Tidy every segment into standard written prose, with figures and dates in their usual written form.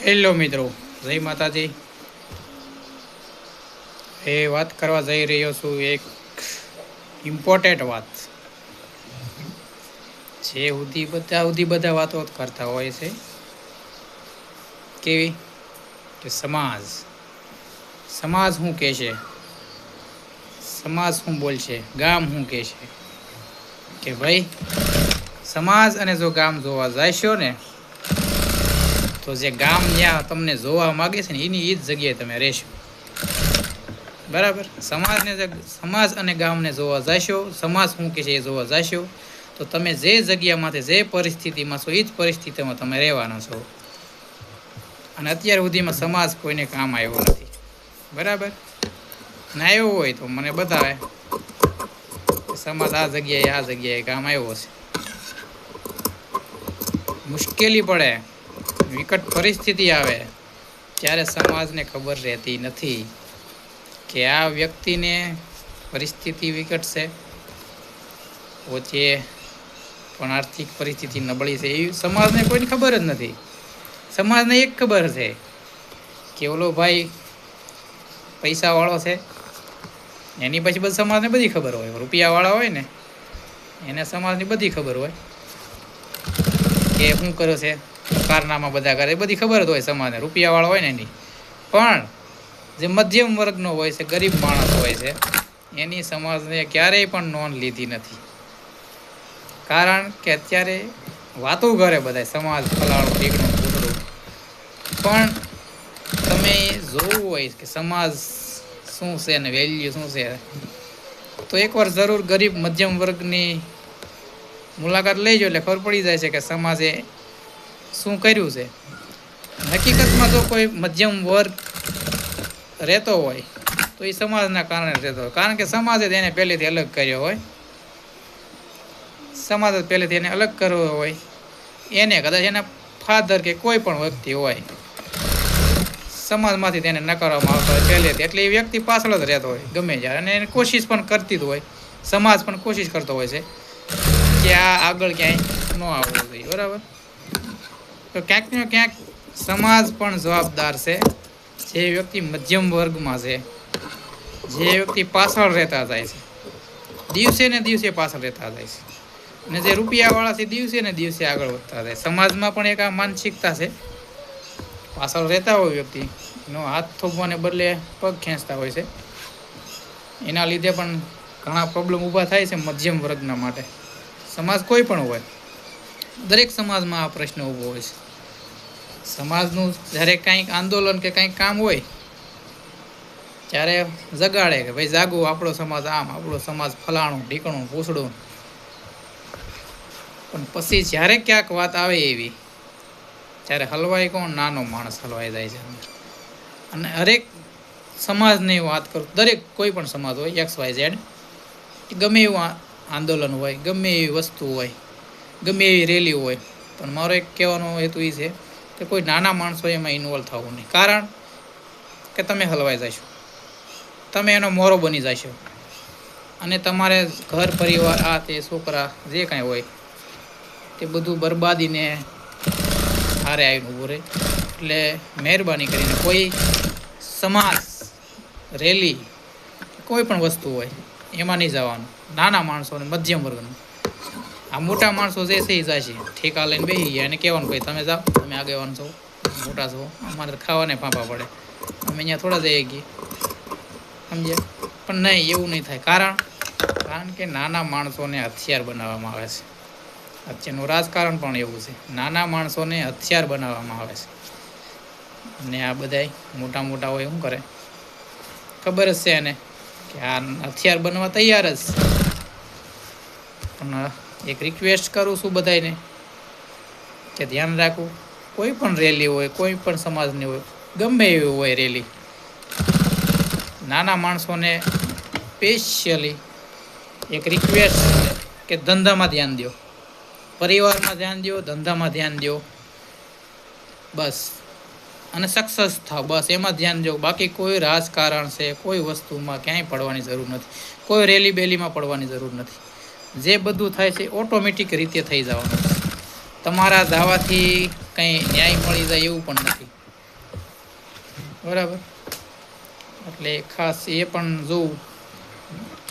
Hello મિત્રો, જય માતાજી। વાત કરવા જઈ રહ્યો છું એક ઇમ્પોર્ટન્ટ વાત, જે બધા વાતો કરતા હોય છે। કેવી કે સમાજ શું કહેશે, સમાજ શું બોલશે, ગામ શું કહેશે। કે ભાઈ સમાજ અને જો ગામ જોવા જઈશો ને, તો જે ગામ ત્યાં તમને જોવા માગે છે ને, એની એ જ જગ્યાએ તમે રહેશો। બરાબર, સમાજ અને ગામને જોવા જશો, સમાજ શું કે છે એ જોવા જશો, તો તમે જે જગ્યામાંથી જે પરિસ્થિતિમાં છો, એ જ પરિસ્થિતિમાં તમે રહેવાના છો। અને અત્યાર સુધીમાં સમાજ કોઈને કામ આવ્યો નથી, બરાબર। અને આવ્યો હોય તો મને બતાવે સમાજ આ જગ્યાએ કામ આવ્યો છે। મુશ્કેલી પડે, વિકટ પરિસ્થિતિ આવે, ત્યારે સમાજને ખબર રહેતી નથી કે આ વ્યક્તિને પરિસ્થિતિ વિકટ છે, પોતે પણ આર્થિક પરિસ્થિતિ નબળી છે, એ સમાજને કોઈને ખબર જ નથી। સમાજને એક ખબર છે કે ઓલો ભાઈ પૈસા વાળો છે, એની પછી બધી સમાજને બધી ખબર હોય। રૂપિયા વાળા હોય ને, એને સમાજની બધી ખબર હોય કે શું કરે છે, કારનામાં બધા કરે, બધી ખબર જ હોય સમાજને। રૂપિયા વાળા હોય ને એની, પણ જે મધ્યમ વર્ગનો હોય છે, ગરીબ માણસ હોય છે, એની સમાજને ક્યારેય પણ નોંધ લીધી નથી। કારણ કે અત્યારે વાતો કરે બધા સમાજ ફલાણું ઠીકણું પૂતળું, પણ તમે જોવું હોય કે સમાજ શું છે અને વેલ્યુ શું છે, તો એકવાર જરૂર ગરીબ મધ્યમ વર્ગની મુલાકાત લઈજો એટલે ખબર પડી જાય છે કે સમાજે શું કર્યું છે। હકીકતમાં તો કોઈ મધ્યમ વર્ગ રહેતો હોય તો એ સમાજના કારણે રહેતો હોય, કારણ કે સમાજે તેને પહેલેથી અલગ કર્યો હોય। સમાજ પહેલેથી એને અલગ કરવો હોય, એને કદાચ એના ફાધર કે કોઈ પણ વ્યક્તિ હોય, સમાજમાંથી તેને નકારવામાં આવતો હોય પહેલેથી, એટલે એ વ્યક્તિ પાછળ જ રહેતો હોય ગમે ત્યારે, અને એને કોશિશ પણ કરતી જ હોય, સમાજ પણ કોશિશ કરતો હોય છે કે આ આગળ ક્યાંય ન આવવું જોઈએ, બરાબર। તો ક્યાંક ને ક્યાંક સમાજ પણ જવાબદાર છે। જે વ્યક્તિ મધ્યમ વર્ગમાં છે, જે વ્યક્તિ પાછળ રહેતા જાય છે, દિવસે ને દિવસે પાછળ રહેતા જાય છે, અને જે રૂપિયાવાળાથી દિવસે ને દિવસે આગળ વધતા જાય, સમાજમાં પણ એક આ માનસિકતા છે। પાછળ રહેતા હોય વ્યક્તિ, એનો હાથ થોભવાને બદલે પગ ખેંચતા હોય છે, એના લીધે પણ ઘણા પ્રોબ્લેમ ઊભા થાય છે મધ્યમ વર્ગના માટે। સમાજ કોઈ પણ હોય, દરેક સમાજમાં આ પ્રશ્ન ઊભો હોય છે। સમાજનું જ્યારે કંઈક આંદોલન કે કંઈક કામ હોય, ત્યારે જગાડે કે ભાઈ જાગો, આપણો સમાજ આમ, આપણો સમાજ ફલાણું ઢીકણું પૂછડું, પણ પછી જ્યારે ક્યાંક વાત આવે એવી, ત્યારે હલવાઈ કોણ? નાનો માણસ હલવાઈ જાય છે। અને હરેક સમાજની વાત કરું, દરેક કોઈ પણ સમાજ હોય, XYZ, ગમે એવું આંદોલન હોય, ગમે એવી વસ્તુ હોય, ગમે એવી રેલી હોય, પણ મારો એક કહેવાનો હેતુ એ છે કે કોઈ નાના માણસો એમાં ઇન્વોલ્વ થવું નહીં, કારણ કે તમે હલવાઈ જશો, તમે એનો મોરો બની જશો, અને તમારે ઘર પરિવાર આ તે છોકરા જે કાંઈ હોય તે બધું બરબાદીને હારે આવીને ઊભું રહે। એટલે મહેરબાની કરીને કોઈ સમાજ, રેલી, કોઈ પણ વસ્તુ હોય એમાં નહીં જવાનું, નાના માણસોને મધ્યમ વર્ગનું। આ મોટા માણસો જે છે એ જાય છે, ઠેકા લઈને બેસી ગયા, એને કહેવાનું ભાઈ તમે જાઓ, તમે આગેવાન છો, મોટા છો, અમારે ખાવાને ફાંફા પડે, અમે અહીંયા થોડા જઈએ ગઈએ, સમજે? પણ નહીં, એવું નહીં થાય। કારણ કે નાના માણસોને હથિયાર બનાવવામાં આવે છે। અત્યારનું રાજકારણ પણ એવું છે, નાના માણસોને હથિયાર બનાવવામાં આવે છે। અને આ બધાય મોટા મોટા હોય શું કરે, ખબર જ છે એને કે આ હથિયાર બનવા તૈયાર જ છે। પણ એક રિક્વેસ્ટ કરું છું બધાને કે ધ્યાન રાખવું, કોઈ પણ રેલી હોય, કોઈ પણ સમાજની હોય, ગમે એવી હોય રેલી, નાના માણસોને સ્પેશિયલી એક રિક્વેસ્ટ કે ધંધામાં ધ્યાન દો, પરિવારમાં ધ્યાન દો, ધંધામાં ધ્યાન દો, બસ, અને સક્સેસ થાવ, બસ એમાં ધ્યાન દો। બાકી કોઈ રાજકારણ છે, કોઈ વસ્તુમાં ક્યાંય પડવાની જરૂર નથી, કોઈ રેલી બેલીમાં પડવાની જરૂર નથી। જે બધું થાય છે ઓટોમેટિક રીતે થઈ જવાનું છે, તમારા દાવાથી કંઈ ન્યાય મળી જાય એવું પણ નથી। બરાબર. એટલે ખાસ એ પણ જોવું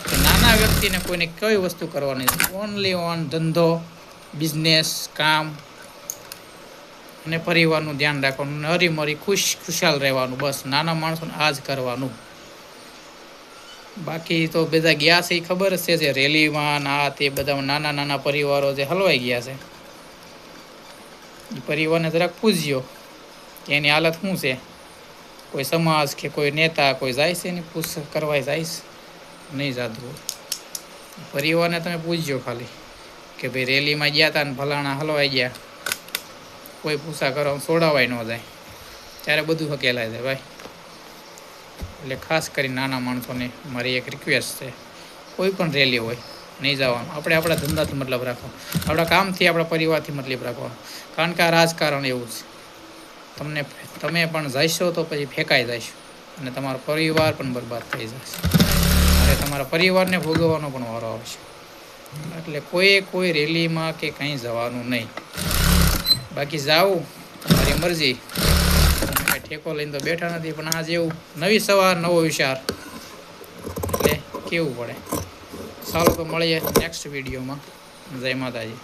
કે નાના વ્યક્તિને કોઈને કઈ વસ્તુ કરવાની છે. ઓનલી ઓન ધંધો, બિઝનેસ, કામ અને પરિવારનું ધ્યાન રાખવાનું, હરીમરી ખુશાલ રહેવાનું. બસ નાના માણસોને આ જ કરવાનું. બાકી તો બધા ગયા છે એ ખબર જ છે, જે રેલીમાં આ તે બધા નાના નાના પરિવારો જે હલવાઈ ગયા છે, એ પરિવારને જરાક પૂછજો કે એની હાલત શું છે. કોઈ સમાજ કે કોઈ નેતા કોઈ જાય છે એની પૂછ કરવા જાય છે? નહીં જાતું. પરિવારને તમે પૂછજો ખાલી કે ભાઈ રેલીમાં ગયા હતા ને ફલાણા હલવાઈ ગયા, કોઈ પૂછા કરવા છોડાવાય ન જાય, ત્યારે બધું હકેલાય જાય ભાઈ. એટલે ખાસ કરી નાના માણસોને મારી એક રિક્વેસ્ટ છે, કોઈ પણ રેલી હોય નહીં જવાનું. આપણે આપણા ધંધાથી મતલબ રાખવાનો, આપણા કામથી આપણા પરિવારથી મતલબ રાખવાનો. કારણ કે આ રાજકારણ એવું છે, તમે પણ જઈશો તો પછી ફેંકાઈ જઈશો અને તમારો પરિવાર પણ બરબાદ થઈ જશે અને તમારા પરિવારને ભોગવવાનો પણ વારો આવશે. એટલે કોઈ રેલીમાં કે કંઈ જવાનું નહીં. બાકી જાઓ તમારી મરજી, ઠેકો લઈને તો બેઠા નથી. પણ આ જેવું નવી સવાર નવો વિચાર એટલે કેવું પડે. ચાલો તો મળીએ નેક્સ્ટ વિડીયોમાં. જય માતાજી.